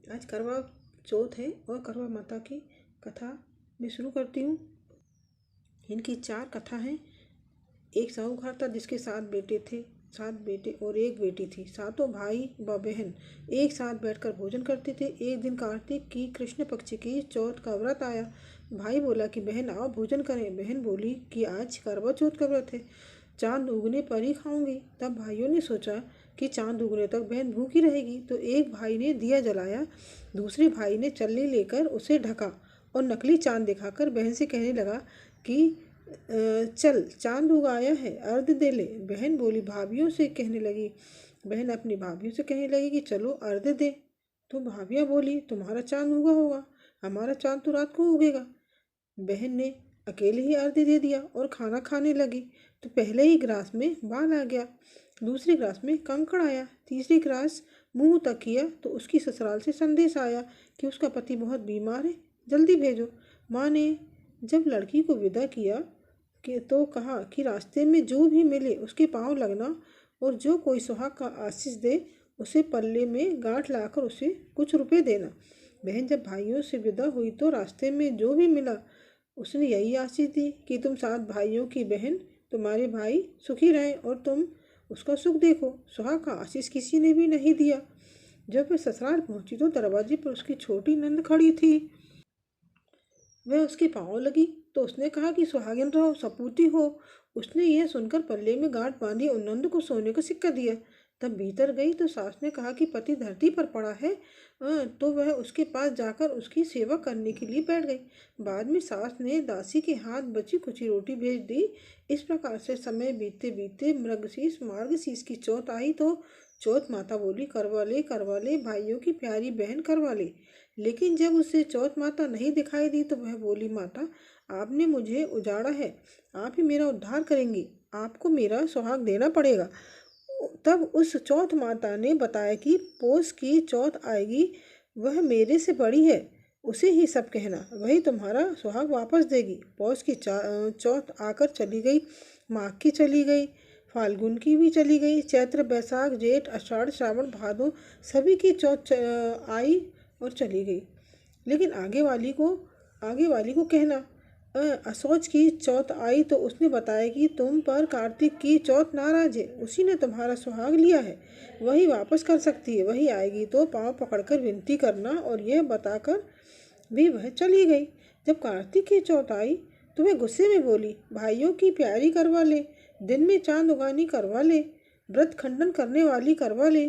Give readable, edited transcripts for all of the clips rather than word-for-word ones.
आज करवा चौथ है और करवा माता की कथा मैं शुरू करती हूँ। इनकी 4 कथा हैं। एक साहूकार था जिसके 7 बेटे थे, 7 बेटे और 1 बेटी थी। सातों भाई व बहन एक साथ बैठकर भोजन करते थे। एक दिन कार्तिक की कृष्ण पक्ष की चौथ का व्रत आया। भाई बोला कि बहन आओ भोजन करें। बहन बोली कि आज करवा चौथ का व्रत है, चांद उगने पर ही खाऊंगी। तब भाइयों ने सोचा कि चांद उगने तक बहन भूखी रहेगी, तो एक भाई ने दिया जलाया, दूसरे भाई ने चल्ली लेकर उसे ढका और नकली चांद दिखाकर बहन से कहने लगा कि चल चांद उगाया है, अर्घ दे ले। बहन बोली भाभीियों से कहने लगी बहन अपनी भाभीियों से कहने लगी कि चलो अर्घ दे। तो भाभियाँ बोली तुम्हारा चांद उगा होगा, हमारा चांद तो रात को उगेगा। बहन ने अकेले ही अर्घ दे दिया और खाना खाने लगी। तो पहले ही गिलास में बाल आ गया, दूसरे गिलास में कंकड़ आया, तीसरी गिलास मुंह तक किया तो उसकी ससुराल से संदेश आया कि उसका पति बहुत बीमार है, जल्दी भेजो। माँ ने जब लड़की को विदा किया कि तो कहा कि रास्ते में जो भी मिले उसके पाँव लगना और जो कोई सुहाग का आशीष दे उसे पल्ले में गांठ लाकर उसे कुछ रुपए देना। बहन जब भाइयों से विदा हुई तो रास्ते में जो भी मिला उसने यही आशीष दी कि तुम 7 भाइयों की बहन, तुम्हारे भाई सुखी रहें और तुम उसका सुख देखो। सुहाग का आशीष किसी ने भी नहीं दिया। जब वह ससुराल पहुंची तो दरवाजे पर उसकी छोटी नंद खड़ी थी। वह उसके पाँव लगी तो उसने कहा कि सुहागिन रहो, सपूती हो। उसने यह सुनकर पल्ले में गांठ बांधी और नंद को सोने का सिक्का दिया। तब भीतर गई तो सास ने कहा कि पति धरती पर पड़ा है। तो वह उसके पास जाकर उसकी सेवा करने के लिए बैठ गई। बाद में सास ने दासी के हाथ बची कुची रोटी भेज दी। इस प्रकार से समय बीतते बीतते मृगशीर्ष मार्गशीर्ष की चौथ आई तो चौथ माता बोली करवा ले भाइयों की प्यारी बहन करवा ले। लेकिन जब उसे चौथ माता नहीं दिखाई दी तो वह बोली माता आपने मुझे उजाड़ा है, आप ही मेरा उद्धार करेंगी, आपको मेरा सुहाग देना पड़ेगा। तब उस चौथ माता ने बताया कि पोष की चौथ आएगी, वह मेरे से बड़ी है, उसे ही सब कहना, वही तुम्हारा सुहाग वापस देगी। पौष की चौथ आकर चली गई, माघ की चली गई, फाल्गुन की भी चली गई, चैत्र बैसाख जेठ आषाढ़ श्रावण भादो सभी की चौथ आई और चली गई। लेकिन आगे वाली को कहना। असोच की चौथ आई तो उसने बताया कि तुम पर कार्तिक की चौथ नाराज है, उसी ने तुम्हारा सुहाग लिया है, वही वापस कर सकती है, वही आएगी तो पाँव पकड़कर विनती करना। और यह बताकर भी वह चली गई। जब कार्तिक की चौथ आई तो वह गुस्से में बोली भाइयों की प्यारी करवा ले, दिन में चांद उगानी करवा ले, व्रत खंडन करने वाली करवा ले,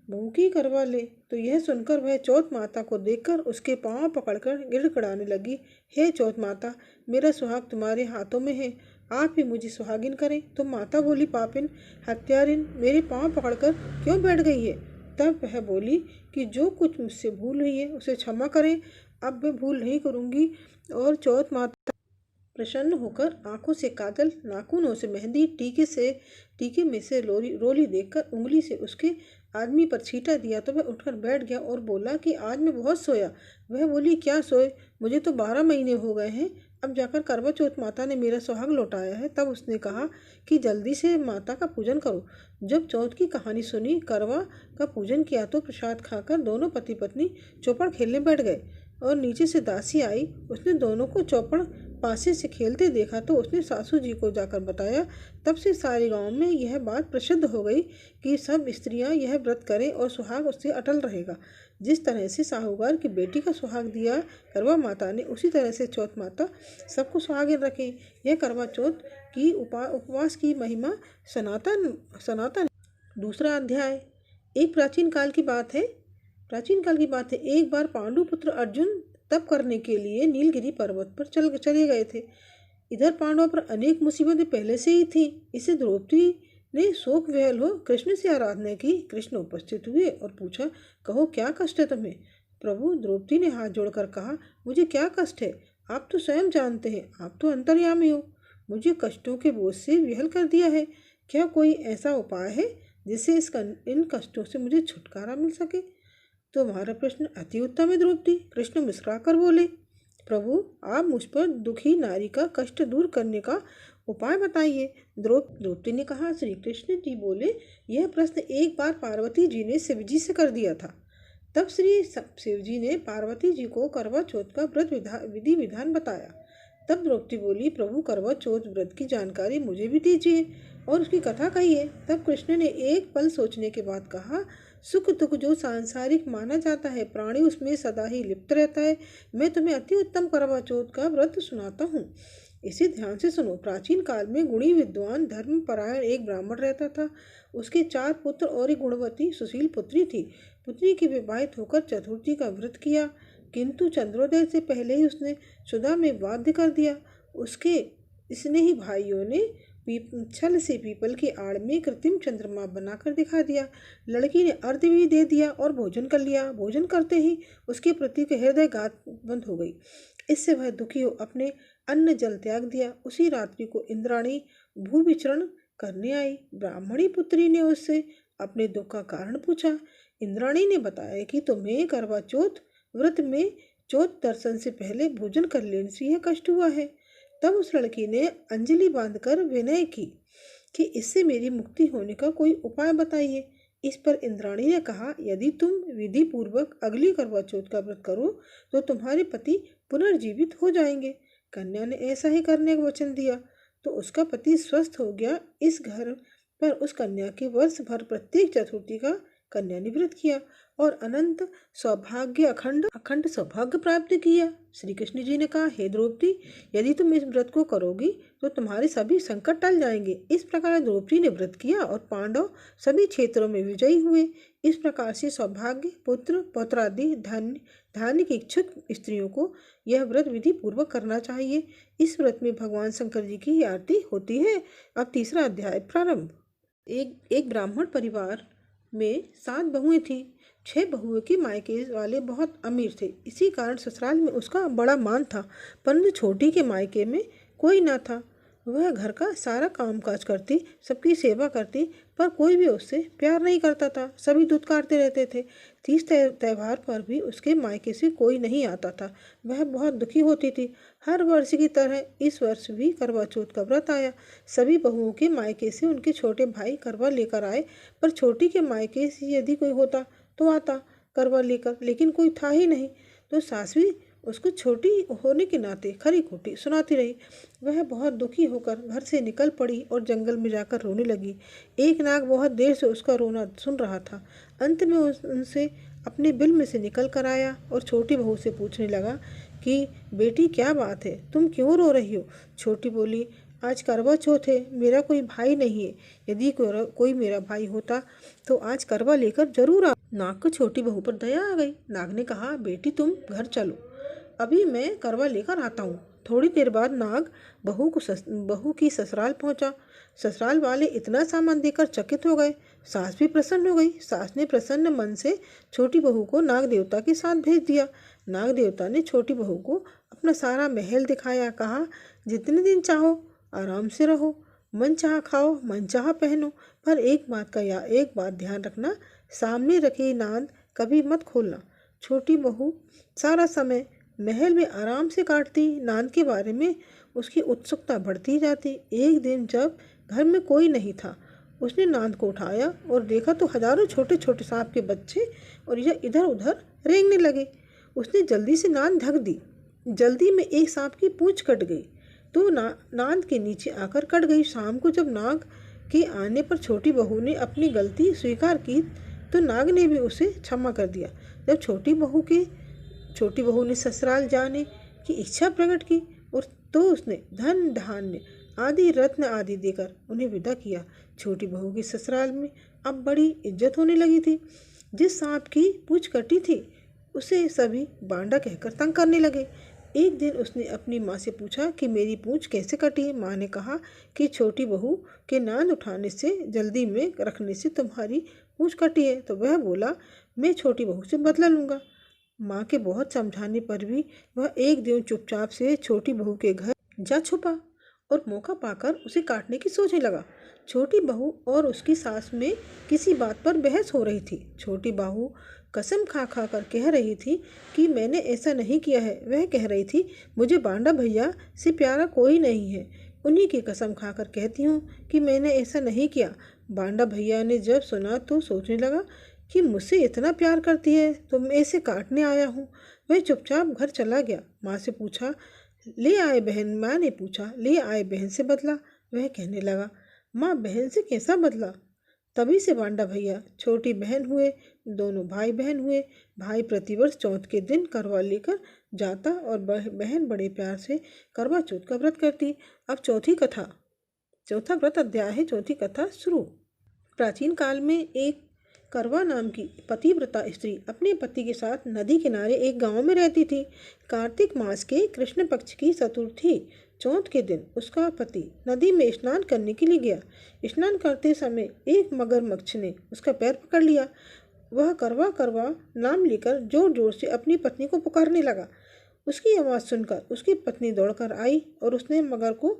भूखी करवा ले। तो यह सुनकर वह चौथ माता को देखकर उसके पाँव पकड़कर गिड़गिड़ाने लगी, हे चौथ माता, मेरा सुहाग तुम्हारे हाथों में है, आप ही मुझे सुहागिन करें। तो माता बोली पापिन हत्यारिन, मेरे पाँव पकड़कर क्यों बैठ गई है। तब वह बोली कि जो कुछ मुझसे भूल हुई है उसे क्षमा करें, अब मैं भूल नहीं करूँगी। और चौथ माता प्रसन्न होकर आंखों से काजल, नाखूनों से मेहंदी, टीके में से रोली देखकर उंगली से उसके आदमी पर छींटा दिया तो वह उठकर बैठ गया और बोला कि आज मैं बहुत सोया। वह बोली क्या सोए, मुझे तो 12 महीने हो गए हैं, अब जाकर करवा चौथ माता ने मेरा सुहाग लौटाया है। तब उसने कहा कि जल्दी से माता का पूजन करो। जब चौथ की कहानी सुनी, करवा का पूजन किया तो प्रसाद खाकर दोनों पति पत्नी चौपड़ खेलने बैठ गए। और नीचे से दासी आई, उसने दोनों को चौपड़ पासे से खेलते देखा तो उसने सासू जी को जाकर बताया। तब से सारे गांव में यह बात प्रसिद्ध हो गई कि सब स्त्रियां यह व्रत करें और सुहाग उससे अटल रहेगा। जिस तरह से साहूकार की बेटी का सुहाग दिया करवा माता ने, उसी तरह से चौथ माता सबको सुहागिन रखे। यह करवा चौथ की उपवास की महिमा सनातन सनातन। दूसरा अध्याय। एक प्राचीन काल की बात है। एक बार पांडु पुत्र अर्जुन तप करने के लिए नीलगिरी पर्वत पर चले गए थे। इधर पांडवों पर अनेक मुसीबतें पहले से ही थी। इसे द्रौपदी ने शोक विहल हो कृष्ण से आराधना की। कृष्ण उपस्थित हुए और पूछा, कहो क्या कष्ट है तुम्हें। प्रभु, द्रौपदी ने हाथ जोड़कर कहा, मुझे क्या कष्ट है, आप तो स्वयं जानते हैं, आप तो अंतर्यामी हो, मुझे कष्टों के बोझ से विहल कर दिया है। क्या कोई ऐसा उपाय है जिससे इन कष्टों से मुझे छुटकारा मिल सके। तुम्हारा प्रश्न अति उत्तम है द्रौपदी, कृष्ण मुस्कुरा कर बोले। प्रभु, आप मुझ पर दुखी नारी का कष्ट दूर करने का उपाय बताइए। द्रौपदी ने कहा। श्री कृष्ण जी बोले, यह प्रश्न एक बार पार्वती जी ने शिव जी से कर दिया था। तब श्री शिव जी ने पार्वती जी को करवा चौथ का व्रत विधि विधान बताया। तब द्रौपदी बोली, प्रभु करवा चौथ व्रत की जानकारी मुझे भी दीजिए और उसकी कथा कहिए। तब कृष्ण ने एक पल सोचने के बाद कहा, सुख दुख जो सांसारिक माना जाता है, प्राणी उसमें सदा ही लिप्त रहता है। मैं तुम्हें अति उत्तम करवा चौथ का व्रत सुनाता हूँ, इसे ध्यान से सुनो। प्राचीन काल में गुणी विद्वान धर्मपरायण एक ब्राह्मण रहता था। उसके 4 पुत्र और एक गुणवती सुशील पुत्री थी। पुत्री की विवाहित होकर चतुर्थी का व्रत किया, किंतु चंद्रोदय से पहले ही उसने सुधा में बाध्य कर दिया। उसके स्नेही भाइयों ने छल से पीपल की आड़ में कृत्रिम चंद्रमा बनाकर दिखा दिया। लड़की ने अर्घ्य भी दे दिया और भोजन कर लिया। भोजन करते ही उसके प्रति के हृदय घात बंद हो गई। इससे वह दुखी हो अपने अन्न जल त्याग दिया। उसी रात्रि को इंद्राणी भू विचरण करने आई। ब्राह्मणी पुत्री ने उससे अपने दुख का कारण पूछा। इंद्राणी ने बताया कि तुम्हें करवा चौथ व्रत में चौथ दर्शन से पहले भोजन कर लेने से यह कष्ट हुआ है। तब उस लड़की ने अंजलि बांधकर विनय की कि इससे मेरी मुक्ति होने का कोई उपाय बताइए। इस पर इंद्राणी ने कहा, यदि तुम विधि पूर्वक अगली करवा चौथ का व्रत करो तो तुम्हारे पति पुनर्जीवित हो जाएंगे। कन्या ने ऐसा ही करने का वचन दिया तो उसका पति स्वस्थ हो गया। इस घर पर उस कन्या के वर्ष भर प्रत्येक चतुर्थी का कन्या ने व्रत किया और अनंत सौभाग्य अखंड सौभाग्य प्राप्त किया। श्री कृष्ण जी ने कहा, हे द्रौपदी, यदि तुम इस व्रत को करोगी तो तुम्हारे सभी संकट टल जाएंगे। इस प्रकार द्रौपदी ने व्रत किया और पांडव सभी क्षेत्रों में विजयी हुए। इस प्रकार से सौभाग्य, पुत्र पौत्रादि धान्य की इच्छुक स्त्रियों को यह व्रत विधि पूर्वक करना चाहिए। इस व्रत में भगवान शंकर जी की आरती होती है। अब तीसरा अध्याय प्रारंभ। एक ब्राह्मण परिवार में 7 बहुएं थीं। 6 बहुओं के मायके वाले बहुत अमीर थे, इसी कारण ससुराल में उसका बड़ा मान था। परंतु छोटी के मायके में कोई न था। वह घर का सारा कामकाज करती, सबकी सेवा करती, पर कोई भी उससे प्यार नहीं करता था। सभी दुत्कारते रहते थे। 30 त्यौहार पर भी उसके मायके से कोई नहीं आता था। वह बहुत दुखी होती थी। हर वर्ष की तरह इस वर्ष भी करवा चौथ का व्रत आया। सभी बहुओं के मायके से उनके छोटे भाई करवा लेकर आए, पर छोटी के मायके से यदि कोई होता तो आता करवा लेकर, लेकिन कोई था ही नहीं। तो सास भी उसको छोटी होने के नाते खरी खोटी सुनाती रही। वह बहुत दुखी होकर घर से निकल पड़ी और जंगल में जाकर रोने लगी। एक नाग बहुत देर से उसका रोना सुन रहा था। अंत में उनसे अपने बिल में से निकल कर आया और छोटी बहू से पूछने लगा कि बेटी, क्या बात है, तुम क्यों रो रही हो? छोटी बोली, आज करवा चौथ है, मेरा कोई भाई नहीं है। यदि कोई मेरा भाई होता तो आज करवा लेकर जरूर आ। नाग को छोटी बहू पर दया आ गई। नाग ने कहा, बेटी तुम घर चलो, अभी मैं करवा लेकर आता हूँ। थोड़ी देर बाद नाग बहू की ससुराल पहुँचा। ससुराल वाले इतना सामान देकर चकित हो गए। सास भी प्रसन्न हो गई। सास ने प्रसन्न मन से छोटी बहू को नाग देवता के साथ भेज दिया। नाग देवता ने छोटी बहू को अपना सारा महल दिखाया। कहा, जितने दिन चाहो आराम से रहो, मन चाह खाओ, मन चाह पहनो, पर एक बात ध्यान रखना, सामने रखी नांद कभी मत खोलना। छोटी बहू सारा समय महल में आराम से काटती। नांद के बारे में उसकी उत्सुकता बढ़ती जाती। एक दिन जब घर में कोई नहीं था, उसने नांद को उठाया और देखा तो हजारों छोटे छोटे सांप के बच्चे और यह इधर उधर रेंगने लगे। उसने जल्दी से नांद ढक दी। जल्दी में एक सांप की पूंछ कट गई तो नांद के नीचे आकर कट गई। शाम को जब नाग के आने पर छोटी बहू ने अपनी गलती स्वीकार की तो नाग ने भी उसे क्षमा कर दिया। जब छोटी बहू ने ससुराल जाने की इच्छा प्रकट की और तो उसने धन धान्य आदि रत्न आदि देकर उन्हें विदा किया। छोटी बहू की ससुराल में अब बड़ी इज्जत होने लगी थी। जिस सांप की पूंछ कटी थी उसे सभी बांडा कहकर तंग करने लगे। एक दिन उसने अपनी माँ से पूछा कि मेरी पूंछ कैसे कटी। माँ ने कहा कि छोटी बहू के नांद उठाने से जल्दी में रखने से तुम्हारी पूंछ कटी है। तो वह बोला, मैं छोटी बहू से बदला लूँगा। माँ के बहुत समझाने पर भी वह एक दिन चुपचाप से छोटी बहू के घर जा छुपा और मौका पाकर उसे काटने की सोचने लगा। छोटी बहू और उसकी सास में किसी बात पर बहस हो रही थी। छोटी बहू कसम खा कर कह रही थी कि मैंने ऐसा नहीं किया है। वह कह रही थी, मुझे बांडा भैया से प्यारा कोई नहीं है, उन्हीं की कसम खाकर कहती हूँ कि मैंने ऐसा नहीं किया। बांडा भैया ने जब सुना तो सोचने लगा कि मुझसे इतना प्यार करती है तो मैं इसे काटने आया हूँ। वह चुपचाप घर चला गया। माँ से पूछा, ले आए बहन? माँ ने पूछा, ले आए बहन से बदला? वह कहने लगा, माँ बहन से कैसा बदला? तभी से बांडा भैया छोटी बहन हुए, दोनों भाई बहन हुए। भाई प्रतिवर्ष चौथ के दिन करवा लेकर जाता और बहन बड़े प्यार से करवा चौथ का व्रत करती। अब चौथी कथा, चौथा व्रत अध्याय है, चौथी कथा शुरू। प्राचीन काल में एक करवा नाम की पतिव्रता स्त्री अपने पति के साथ नदी किनारे एक गांव में रहती थी। कार्तिक मास के कृष्ण पक्ष की चतुर्थी चौथ के दिन उसका पति नदी में स्नान करने के लिए गया। स्नान करते समय एक मगरमच्छ ने उसका पैर पकड़ लिया। वह करवा करवा नाम लेकर जोर जोर से अपनी पत्नी को पुकारने लगा। उसकी आवाज़ सुनकर उसकी पत्नी दौड़कर आई और उसने मगर को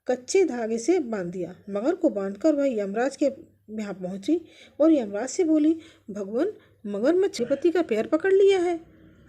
कच्चे धागे से बांध दिया। मगर को बांधकर वह यमराज के यहाँ पहुंची और यमराज से बोली, भगवान, मगरमच्छ पति का पैर पकड़ लिया है,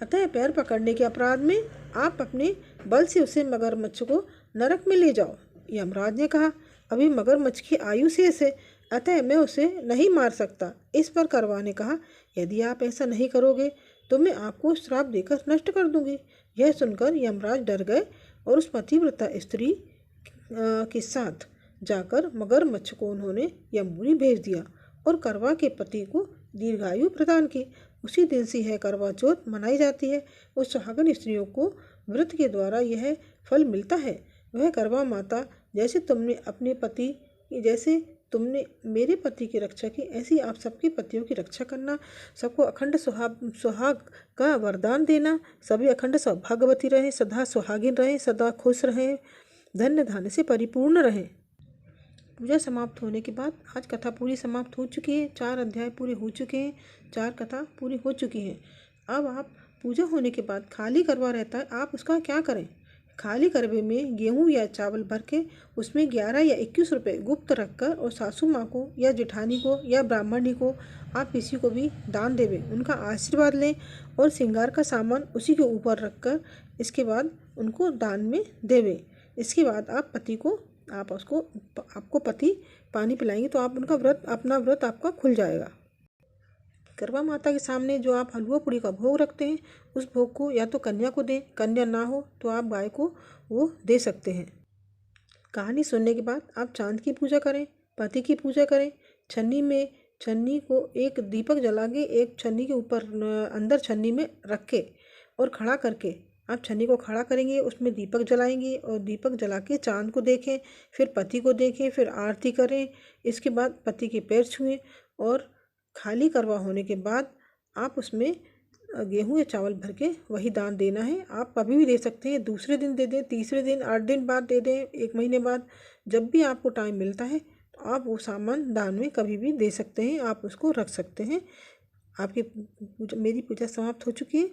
अतः पैर पकड़ने के अपराध में आप अपने बल से उसे मगरमच्छ को नरक में ले जाओ। यमराज ने कहा, अभी मगरमच्छ की आयु शेष है, अतः मैं उसे नहीं मार सकता। इस पर करवा ने कहा, यदि आप ऐसा नहीं करोगे तो मैं आपको श्राप देकर नष्ट कर दूंगी। यह सुनकर यमराज डर गए और उस पतिव्रता स्त्री के साथ जाकर मगरमच्छ को उन्होंने यमपुरी भेज दिया और करवा के पति को दीर्घायु प्रदान की। उसी दिन से यह करवा चौथ मनाई जाती है और सुहागन स्त्रियों को व्रत के द्वारा यह फल मिलता है। वह करवा माता, जैसे तुमने मेरे पति की रक्षा की, ऐसी आप सबके पतियों की रक्षा करना, सबको अखंड सुहाग का वरदान देना। सभी अखंड सौभाग्यवती रहें, सदा सुहागिन रहें, सदा खुश रहें, धन्य धान्य से परिपूर्ण रहें। पूजा समाप्त होने के बाद आज कथा पूरी समाप्त हो चुकी है। 4 अध्याय पूरे हो चुके हैं, 4 कथा पूरी हो चुकी हैं। अब आप पूजा होने के बाद खाली करवा रहता है, आप उसका क्या करें? खाली करवे में गेहूं या चावल भर के उसमें 11 या 21 रुपये गुप्त रखकर और सासू माँ को या जेठानी को या ब्राह्मणी को, आप किसी को भी दान देवें, उनका आशीर्वाद लें और श्रृंगार का सामान उसी के ऊपर रखकर इसके बाद उनको दान में देवें। इसके बाद आपको पति पानी पिलाएंगे तो आप अपना व्रत आपका खुल जाएगा। करवा माता के सामने जो आप हलवा पूड़ी का भोग रखते हैं, उस भोग को या तो कन्या को दें, कन्या ना हो तो आप गाय को वो दे सकते हैं। कहानी सुनने के बाद आप चांद की पूजा करें, पति की पूजा करें। छन्नी को एक दीपक जला के एक छन्नी के ऊपर अंदर छन्नी में रख के और खड़ा करके आप छन्नी को खड़ा करेंगे, उसमें दीपक जलाएंगे और दीपक जला के चांद को देखें, फिर पति को देखें, फिर आरती करें। इसके बाद पति के पैर छुएं और खाली करवा होने के बाद आप उसमें गेहूं या चावल भर के वही दान देना है। आप कभी भी दे सकते हैं, दूसरे दिन दे दें, तीसरे दिन, 8 दिन बाद दे दें, 1 महीने बाद, जब भी आपको टाइम मिलता है तो आप वो सामान दान में कभी भी दे सकते हैं, आप उसको रख सकते हैं। मेरी पूजा समाप्त हो चुकी है।